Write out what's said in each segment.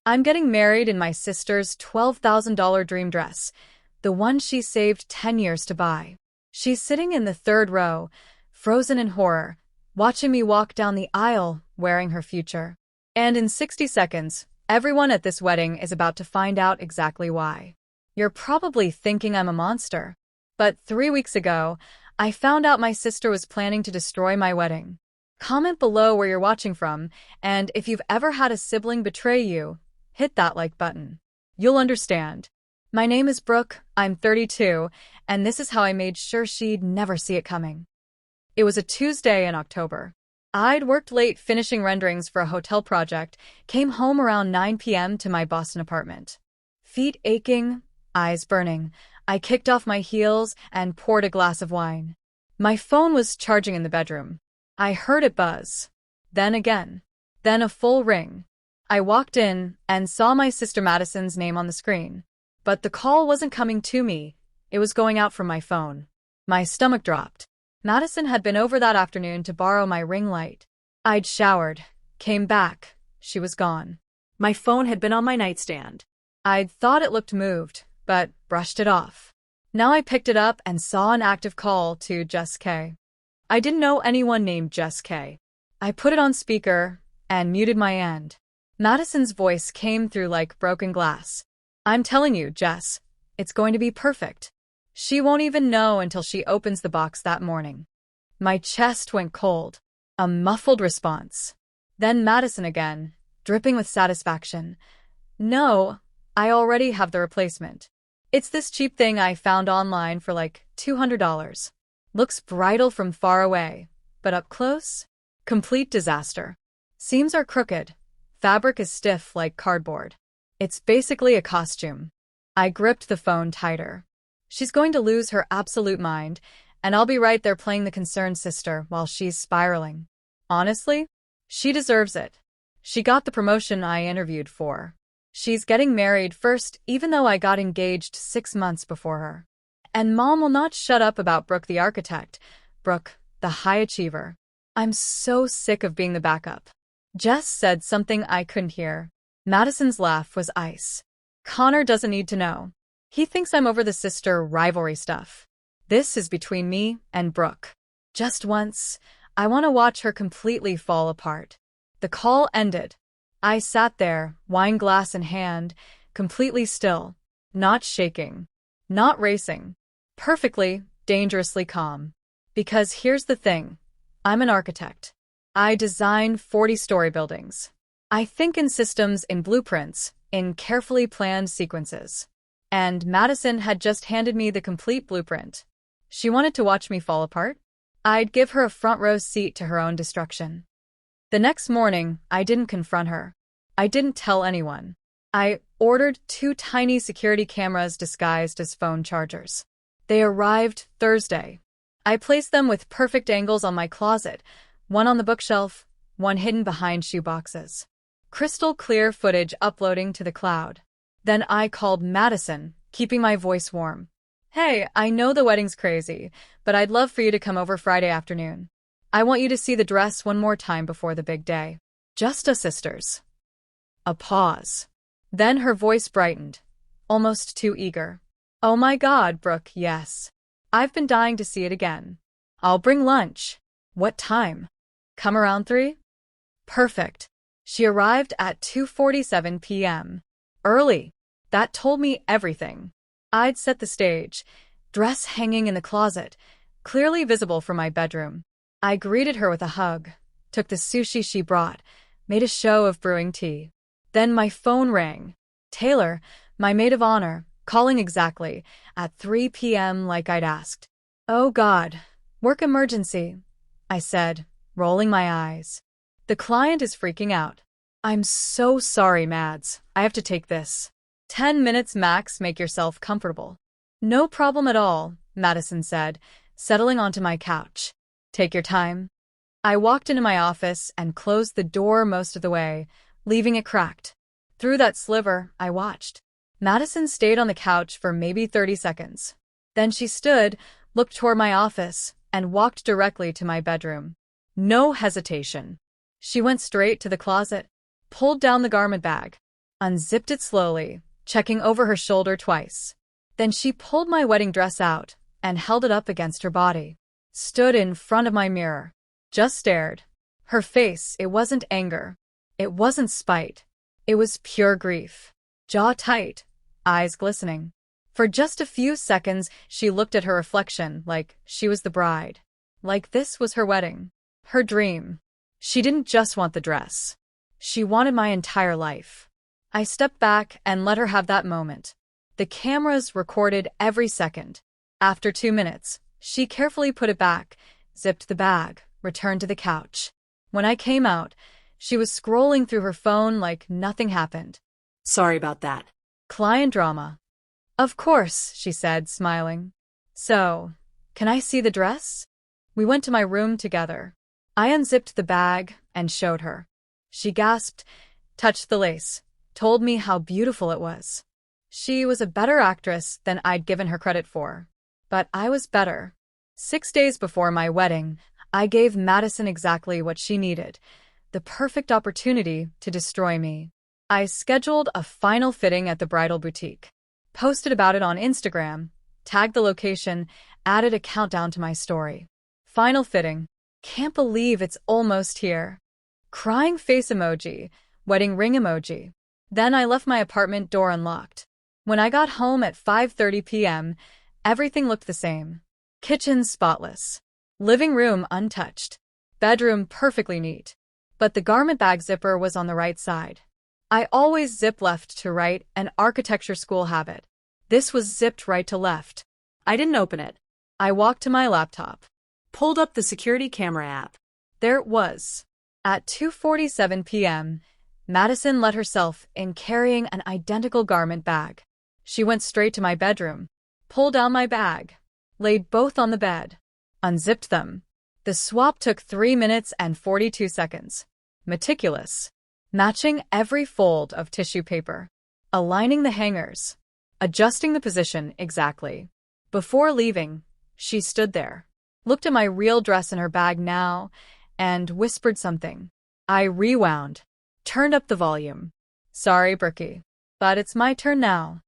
I'm getting married in my sister's $12,000 dream dress, the one she saved 10 years to buy. She's sitting in the third row, frozen in horror, watching me walk down the aisle wearing her future. And in 60 seconds, everyone at this wedding is about to find out exactly why. You're probably thinking I'm a monster. But 3 weeks ago, I found out my sister was planning to destroy my wedding. Comment below where you're watching from, and if you've ever had a sibling betray you, hit that like button. You'll understand. My name is Brooke, I'm 32, and this is how I made sure she'd never see it coming. It was a Tuesday in October. I'd worked late finishing renderings for a hotel project, came home around 9 p.m. to my Boston apartment. Feet aching, eyes burning, I kicked off my heels and poured a glass of wine. My phone was charging in the bedroom. I heard it buzz. Then again. Then a full ring. I walked in and saw my sister Madison's name on the screen. But the call wasn't coming to me. It was going out from my phone. My stomach dropped. Madison had been over that afternoon to borrow my ring light. I'd showered, came back. She was gone. My phone had been on my nightstand. I'd thought it looked moved, but brushed it off. Now I picked it up and saw an active call to Jess K. I didn't know anyone named Jess K. I put it on speaker and muted my end. Madison's voice came through like broken glass. I'm telling you, Jess, it's going to be perfect. She won't even know until she opens the box that morning. My chest went cold. A muffled response. Then Madison again, dripping with satisfaction. No, I already have the replacement. It's this cheap thing I found online for like $200. Looks bridal from far away, but up close? Complete disaster. Seams are crooked. Fabric is stiff like cardboard. It's basically a costume. I gripped the phone tighter. She's going to lose her absolute mind, and I'll be right there playing the concerned sister while she's spiraling. Honestly, she deserves it. She got the promotion I interviewed for. She's getting married first, even though I got engaged 6 months before her. And Mom will not shut up about Brooke the architect, Brooke, the high achiever. I'm so sick of being the backup. Jess said something I couldn't hear. Madison's laugh was ice. Connor doesn't need to know. He thinks I'm over the sister rivalry stuff. This is between me and Brooke. Just once, I want to watch her completely fall apart. The call ended. I sat there, wine glass in hand, completely still, not shaking, not racing, perfectly, dangerously calm. Because here's the thing, I'm an architect. I design 40-story buildings. I think in systems, in blueprints, in carefully planned sequences. And Madison had just handed me the complete blueprint. She wanted to watch me fall apart? I'd give her a front row seat to her own destruction. The next morning, I didn't confront her. I didn't tell anyone. I ordered 2 tiny security cameras disguised as phone chargers. They arrived Thursday. I placed them with perfect angles on my closet, one on the bookshelf, one hidden behind shoeboxes. Crystal clear footage uploading to the cloud. Then I called Madison, keeping my voice warm. Hey, I know the wedding's crazy, but I'd love for you to come over Friday afternoon. I want you to see the dress one more time before the big day. Just us sisters. A pause. Then her voice brightened, almost too eager. Oh my God, Brooke, yes. I've been dying to see it again. I'll bring lunch. What time? Come around 3? Perfect. She arrived at 2:47 p.m. Early. That told me everything. I'd set the stage, dress hanging in the closet, clearly visible from my bedroom. I greeted her with a hug, took the sushi she brought, made a show of brewing tea. Then my phone rang. Taylor, my maid of honor, calling exactly at 3 p.m. like I'd asked. Oh God, work emergency, I said, rolling my eyes. The client is freaking out. I'm so sorry, Mads. I have to take this. 10 minutes max, make yourself comfortable. No problem at all, Madison said, settling onto my couch. Take your time. I walked into my office and closed the door most of the way, leaving it cracked. Through that sliver, I watched. Madison stayed on the couch for maybe 30 seconds. Then she stood, looked toward my office, and walked directly to my bedroom. No hesitation. She went straight to the closet, pulled down the garment bag. unzipped it slowly, checking over her shoulder twice. Then she pulled my wedding dress out and held it up against her body. Stood in front of my mirror. Just stared. Her face, it wasn't anger. It wasn't spite. It was pure grief. Jaw tight, eyes glistening. For just a few seconds, she looked at her reflection like she was the bride. Like this was her wedding. Her dream. She didn't just want the dress. She wanted my entire life. I stepped back and let her have that moment. The cameras recorded every second. After 2 minutes, she carefully put it back, zipped the bag, returned to the couch. When I came out, she was scrolling through her phone like nothing happened. Sorry about that. Client drama. Of course, she said, smiling. So, can I see the dress? We went to my room together. I unzipped the bag and showed her. She gasped, touched the lace, told me how beautiful it was. She was a better actress than I'd given her credit for. But I was better. 6 days before my wedding, I gave Madison exactly what she needed, the perfect opportunity to destroy me. I scheduled a final fitting at the bridal boutique, posted about it on Instagram, tagged the location, added a countdown to my story. Final fitting. Can't believe it's almost here. Crying face emoji, wedding ring emoji. Then I left my apartment door unlocked. When I got home at 5:30 p.m., everything looked the same. Kitchen spotless. Living room untouched. Bedroom perfectly neat. But the garment bag zipper was on the right side. I always zip left to right, an architecture school habit. This was zipped right to left. I didn't open it. I walked to my laptop. Pulled up the security camera app. There it was. At 2:47 p.m., Madison let herself in carrying an identical garment bag. She went straight to my bedroom, pulled down my bag, laid both on the bed, unzipped them. The swap took 3 minutes and 42 seconds. Meticulous. Matching every fold of tissue paper. Aligning the hangers. Adjusting the position exactly. Before leaving, she stood there, looked at my real dress in her bag now, and whispered something. I rewound, turned up the volume. Sorry, Brookie, but it's my turn now.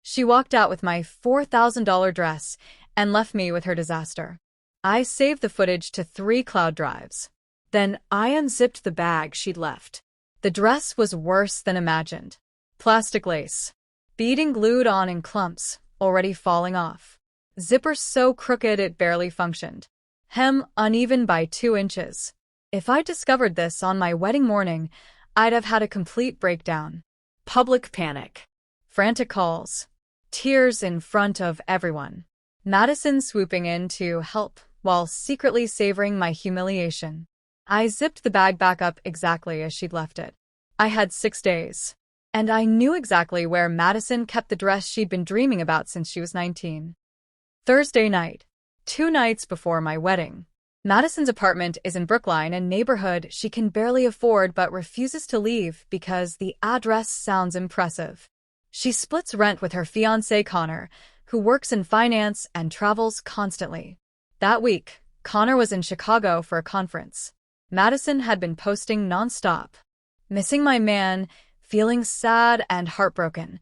She walked out with my $4,000 dress and left me with her disaster. I saved the footage to 3 cloud drives. Then I unzipped the bag she'd left. The dress was worse than imagined. Plastic lace. Beading glued on in clumps, already falling off. Zipper so crooked it barely functioned. Hem uneven by 2 inches. If I discovered this on my wedding morning, I'd have had a complete breakdown. Public panic. Frantic calls. Tears in front of everyone. Madison swooping in to help while secretly savoring my humiliation. I zipped the bag back up exactly as she'd left it. I had 6 days. And I knew exactly where Madison kept the dress she'd been dreaming about since she was 19. Thursday night. 2 nights before my wedding. Madison's apartment is in Brookline, a neighborhood she can barely afford but refuses to leave because the address sounds impressive. She splits rent with her fiancé Connor, who works in finance and travels constantly. That week, Connor was in Chicago for a conference. Madison had been posting nonstop. Missing my man, feeling sad and heartbroken,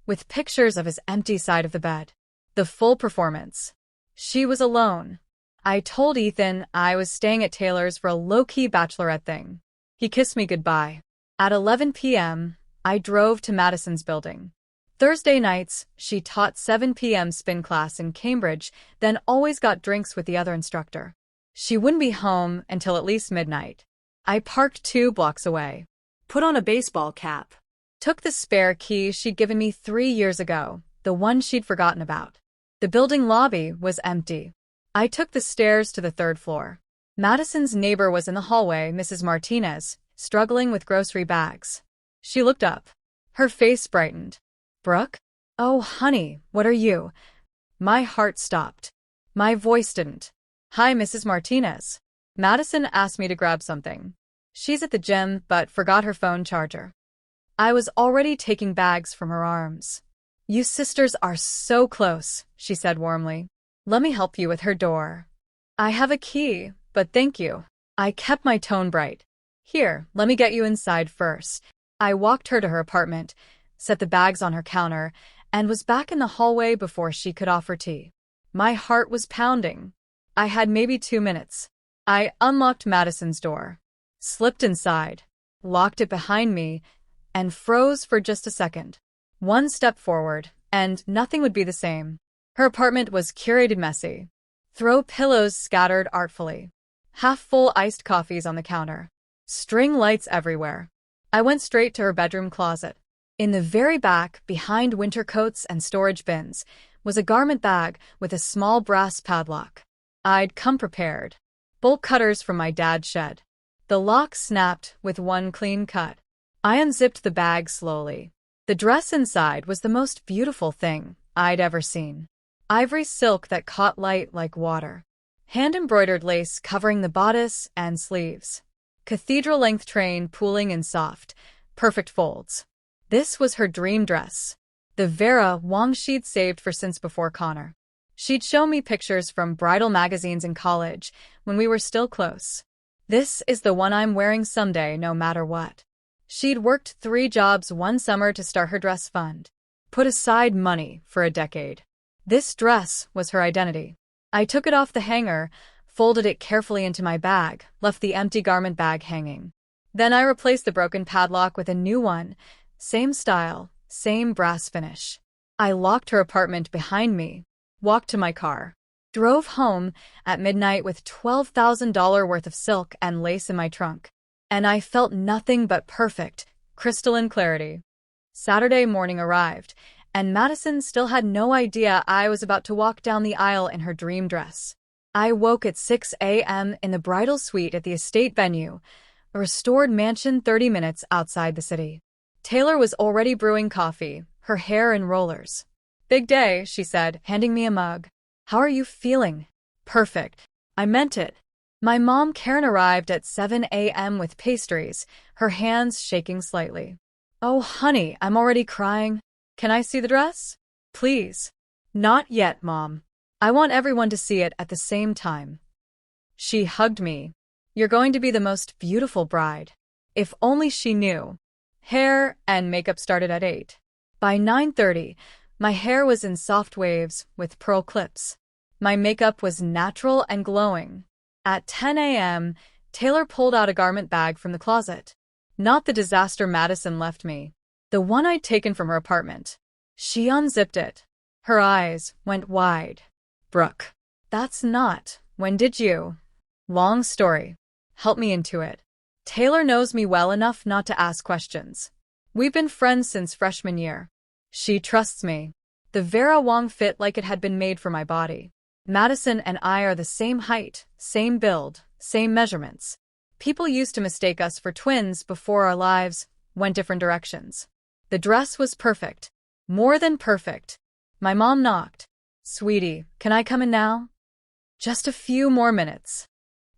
with pictures of his empty side of the bed. The full performance. She was alone. I told Ethan I was staying at Taylor's for a low-key bachelorette thing. He kissed me goodbye. At 11 p.m., I drove to Madison's building. Thursday nights, she taught 7 p.m. spin class in Cambridge, then always got drinks with the other instructor. She wouldn't be home until at least midnight. I parked 2 blocks away. Put on a baseball cap. Took the spare key she'd given me 3 years ago, the one she'd forgotten about. The building lobby was empty. I took the stairs to the 3rd floor. Madison's neighbor was in the hallway, Mrs. Martinez, struggling with grocery bags. She looked up. Her face brightened. Brooke? Oh, honey, what are you? My heart stopped. My voice didn't. Hi, Mrs. Martinez. Madison asked me to grab something. She's at the gym, but forgot her phone charger. I was already taking bags from her arms. You sisters are so close, she said warmly. Let me help you with her door. I have a key, but thank you. I kept my tone bright. Here, let me get you inside first. I walked her to her apartment, set the bags on her counter, and was back in the hallway before she could offer tea. My heart was pounding. I had maybe 2 minutes. I unlocked Madison's door, slipped inside, locked it behind me, and froze for just a second. One step forward, and nothing would be the same. Her apartment was curated messy. Throw pillows scattered artfully. Half-full iced coffees on the counter. String lights everywhere. I went straight to her bedroom closet. In the very back, behind winter coats and storage bins, was a garment bag with a small brass padlock. I'd come prepared. Bolt cutters from my dad's shed. The lock snapped with one clean cut. I unzipped the bag slowly. The dress inside was the most beautiful thing I'd ever seen. Ivory silk that caught light like water. Hand-embroidered lace covering the bodice and sleeves. Cathedral-length train pooling in soft, perfect folds. This was her dream dress. The Vera Wang she'd saved for since before Connor. She'd show me pictures from bridal magazines in college when we were still close. This is the one I'm wearing someday, no matter what. She'd worked 3 jobs one summer to start her dress fund. Put aside money for a decade. This dress was her identity. I took it off the hanger, folded it carefully into my bag, left the empty garment bag hanging. Then I replaced the broken padlock with a new one. Same style, same brass finish. I locked her apartment behind me, walked to my car, drove home at midnight with $12,000 worth of silk and lace in my trunk. And I felt nothing but perfect, crystalline clarity. Saturday morning arrived, and Madison still had no idea I was about to walk down the aisle in her dream dress. I woke at 6 a.m. in the bridal suite at the estate venue, a restored mansion 30 minutes outside the city. Taylor was already brewing coffee, her hair in rollers. "Big day," she said, handing me a mug. "How are you feeling?" "Perfect." I meant it. My mom Karen arrived at 7 a.m. with pastries, her hands shaking slightly. "Oh, honey, I'm already crying. Can I see the dress?" "Please." "Not yet, Mom. I want everyone to see it at the same time." She hugged me. "You're going to be the most beautiful bride." If only she knew. Hair and makeup started at 8. By 9:30, my hair was in soft waves with pearl clips. My makeup was natural and glowing. At 10 a.m., Taylor pulled out a garment bag from the closet. Not the disaster Madison left me. The one I'd taken from her apartment. She unzipped it. Her eyes went wide. "Brook, that's not. When did you?" "Long story. Help me into it." Taylor knows me well enough not to ask questions. We've been friends since freshman year. She trusts me. The Vera Wang fit like it had been made for my body. Madison and I are the same height, same build, same measurements. People used to mistake us for twins before our lives went different directions. The dress was perfect. More than perfect. My mom knocked. "Sweetie, can I come in now?" Just a few more minutes.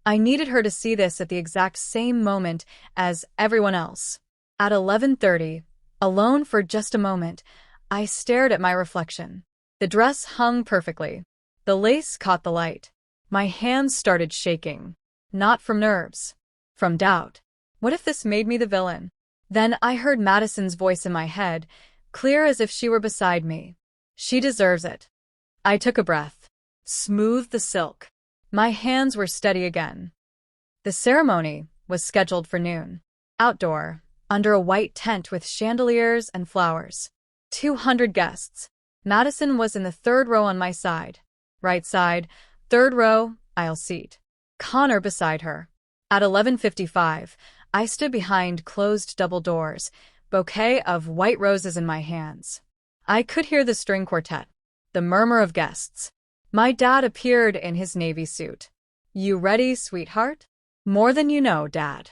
I needed her to see this at the exact same moment as everyone else. At 11:30, alone for just a moment, I stared at my reflection. The dress hung perfectly. The lace caught the light. My hands started shaking. Not from nerves. From doubt. What if this made me the villain? Then I heard Madison's voice in my head, clear as if she were beside me. "She deserves it." I took a breath. Smoothed the silk. My hands were steady again. The ceremony was scheduled for noon. Outdoor, under a white tent with chandeliers and flowers. 200 guests. Madison was in the 3rd row on my side. Right side, 3rd row, aisle seat. Connor beside her. At 11:55, I stood behind closed double doors, bouquet of white roses in my hands. I could hear the string quartet, the murmur of guests. My dad appeared in his navy suit. "You ready, sweetheart?" "More than you know, Dad."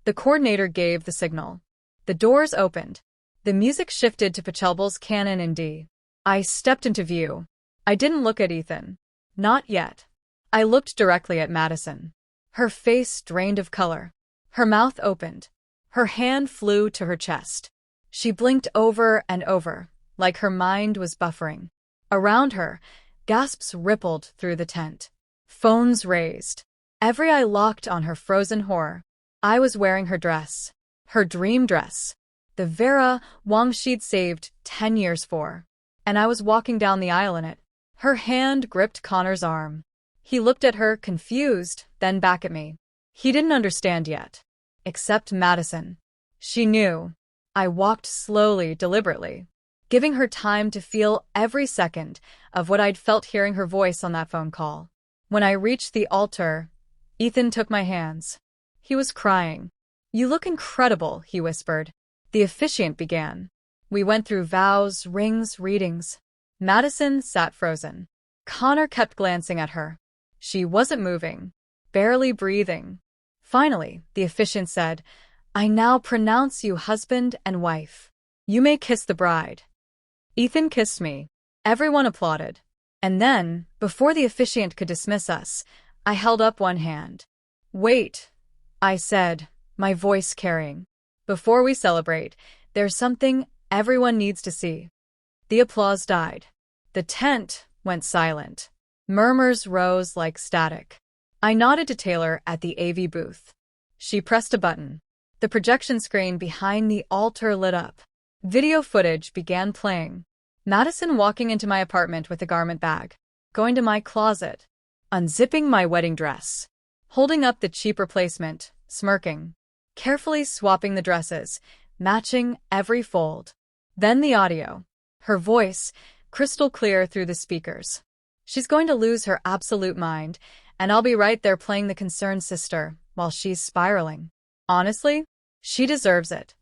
The coordinator gave the signal. The doors opened. The music shifted to Pachelbel's Canon in D. I stepped into view. I didn't look at Ethan. Not yet. I looked directly at Madison. Her face drained of color. Her mouth opened. Her hand flew to her chest. She blinked over and over, like her mind was buffering. Around her, gasps rippled through the tent. Phones raised. Every eye locked on her frozen horror. I was wearing her dress. Her dream dress. The Vera Wong she'd saved 10 years for. And I was walking down the aisle in it. Her hand gripped Connor's arm. He looked at her, confused, then back at me. He didn't understand yet. Except Madison. She knew. I walked slowly, deliberately, giving her time to feel every second of what I'd felt hearing her voice on that phone call. When I reached the altar, Ethan took my hands. He was crying. "You look incredible," he whispered. The officiant began. We went through vows, rings, readings. Madison sat frozen. Connor kept glancing at her. She wasn't moving, barely breathing. Finally, the officiant said, "I now pronounce you husband and wife. You may kiss the bride." Ethan kissed me. Everyone applauded. And then, before the officiant could dismiss us, I held up one hand. "Wait," I said, my voice carrying. "Before we celebrate, there's something everyone needs to see." The applause died. The tent went silent. Murmurs rose like static. I nodded to Taylor at the AV booth. She pressed a button. The projection screen behind the altar lit up. Video footage began playing. Madison walking into my apartment with a garment bag, going to my closet, unzipping my wedding dress, holding up the cheap replacement, smirking, carefully swapping the dresses, matching every fold. Then the audio. Her voice, crystal clear through the speakers. "She's going to lose her absolute mind, and I'll be right there playing the concerned sister while she's spiraling. Honestly, she deserves it."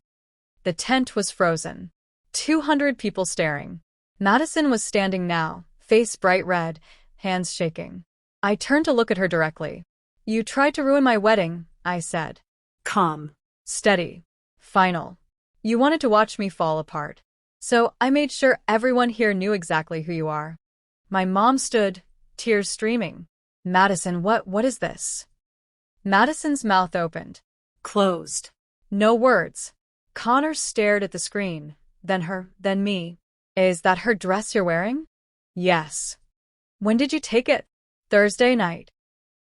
The tent was frozen. 200 people staring. Madison was standing now, face bright red, hands shaking. I turned to look at her directly. "You tried to ruin my wedding," I said. Calm. Steady. Final. "You wanted to watch me fall apart. So I made sure everyone here knew exactly who you are." My mom stood, tears streaming. "Madison, what is this?" Madison's mouth opened. Closed. No words. Connor stared at the screen, then her, then me. "Is that her dress you're wearing?" "Yes." "When did you take it?" "Thursday night."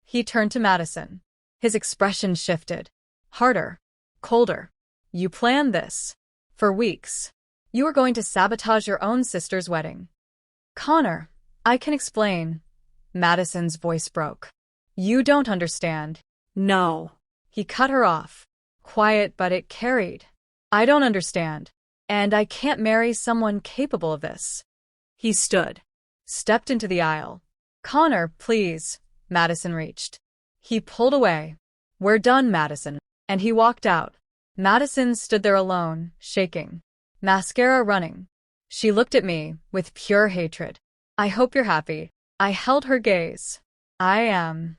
He turned to Madison. His expression shifted. Harder. Colder. "You planned this. For weeks. You were going to sabotage your own sister's wedding." "Connor, I can explain." Madison's voice broke. "You don't understand." No. He cut her off. Quiet, but it carried. "I don't understand. And I can't marry someone capable of this." He stood. Stepped into the aisle. "Connor, please." Madison reached. He pulled away. "We're done, Madison." And he walked out. Madison stood there alone, shaking. Mascara running. She looked at me with pure hatred. "I hope you're happy." I held her gaze. "I am."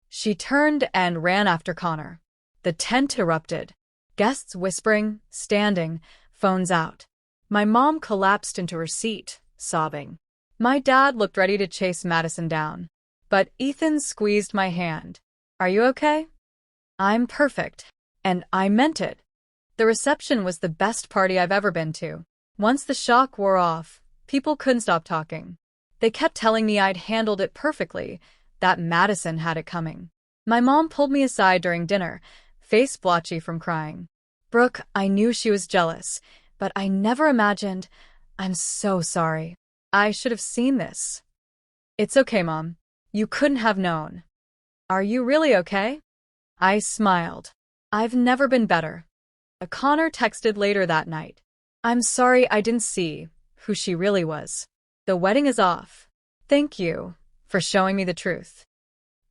She turned and ran after Connor. The tent erupted. Guests whispering, standing, phones out. My mom collapsed into her seat, sobbing. My dad looked ready to chase Madison down. But Ethan squeezed my hand. "Are you okay?" "I'm perfect." And I meant it. The reception was the best party I've ever been to. Once the shock wore off, people couldn't stop talking. They kept telling me I'd handled it perfectly, that Madison had it coming. My mom pulled me aside during dinner, face blotchy from crying. "Brooke, I knew she was jealous, but I never imagined. I'm so sorry. I should have seen this." "It's okay, Mom. You couldn't have known." "Are you really okay?" I smiled. "I've never been better." Connor texted later that night. "I'm sorry I didn't see who she really was. The wedding is off. Thank you for showing me the truth."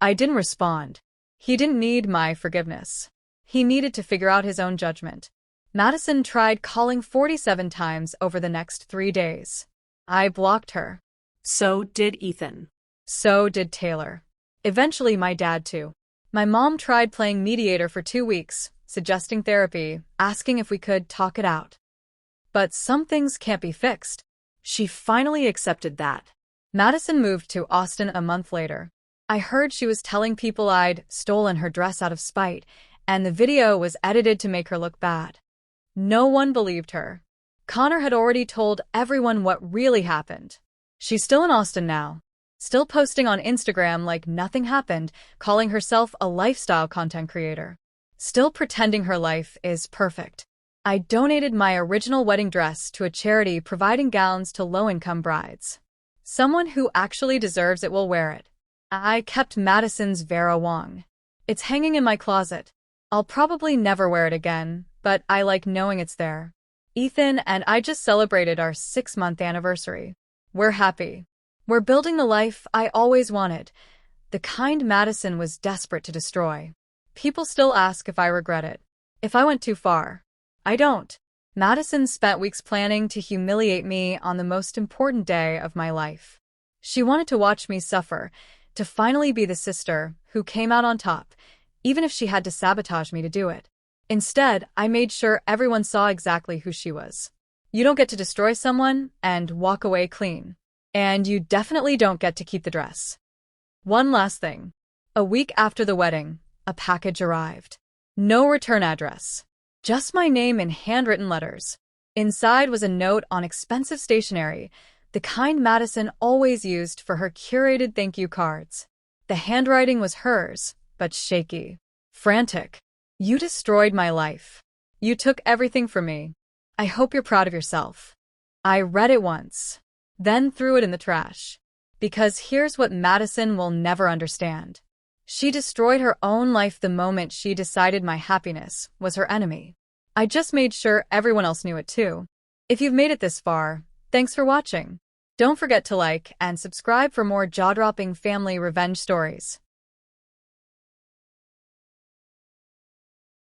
I didn't respond. He didn't need my forgiveness. He needed to figure out his own judgment. Madison tried calling 47 times over the next 3 days. I blocked her. So did Ethan. So did Taylor. Eventually my dad too. My mom tried playing mediator for 2 weeks, suggesting therapy, asking if we could talk it out. But some things can't be fixed. She finally accepted that. Madison moved to Austin a month later. I heard she was telling people I'd stolen her dress out of spite, and the video was edited to make her look bad. No one believed her. Connor had already told everyone what really happened. She's still in Austin now, still posting on Instagram like nothing happened, calling herself a lifestyle content creator, still pretending her life is perfect. I donated my original wedding dress to a charity providing gowns to low-income brides. Someone who actually deserves it will wear it. I kept Madison's Vera Wang. It's hanging in my closet. I'll probably never wear it again, but I like knowing it's there. Ethan and I just celebrated our 6-month anniversary. We're happy. We're building the life I always wanted, the kind Madison was desperate to destroy. People still ask if I regret it. If I went too far. I don't. Madison spent weeks planning to humiliate me on the most important day of my life. She wanted to watch me suffer, to finally be the sister who came out on top, even if she had to sabotage me to do it. Instead, I made sure everyone saw exactly who she was. You don't get to destroy someone and walk away clean. And you definitely don't get to keep the dress. One last thing. A week after the wedding, a package arrived. No return address. Just my name in handwritten letters. Inside was a note on expensive stationery, the kind Madison always used for her curated thank you cards. The handwriting was hers, but shaky. Frantic. You destroyed my life. You took everything from me. I hope you're proud of yourself. I read it once, then threw it in the trash. Because here's what Madison will never understand. She destroyed her own life the moment she decided my happiness was her enemy. I just made sure everyone else knew it too. If you've made it this far, thanks for watching. Don't forget to like and subscribe for more jaw-dropping family revenge stories.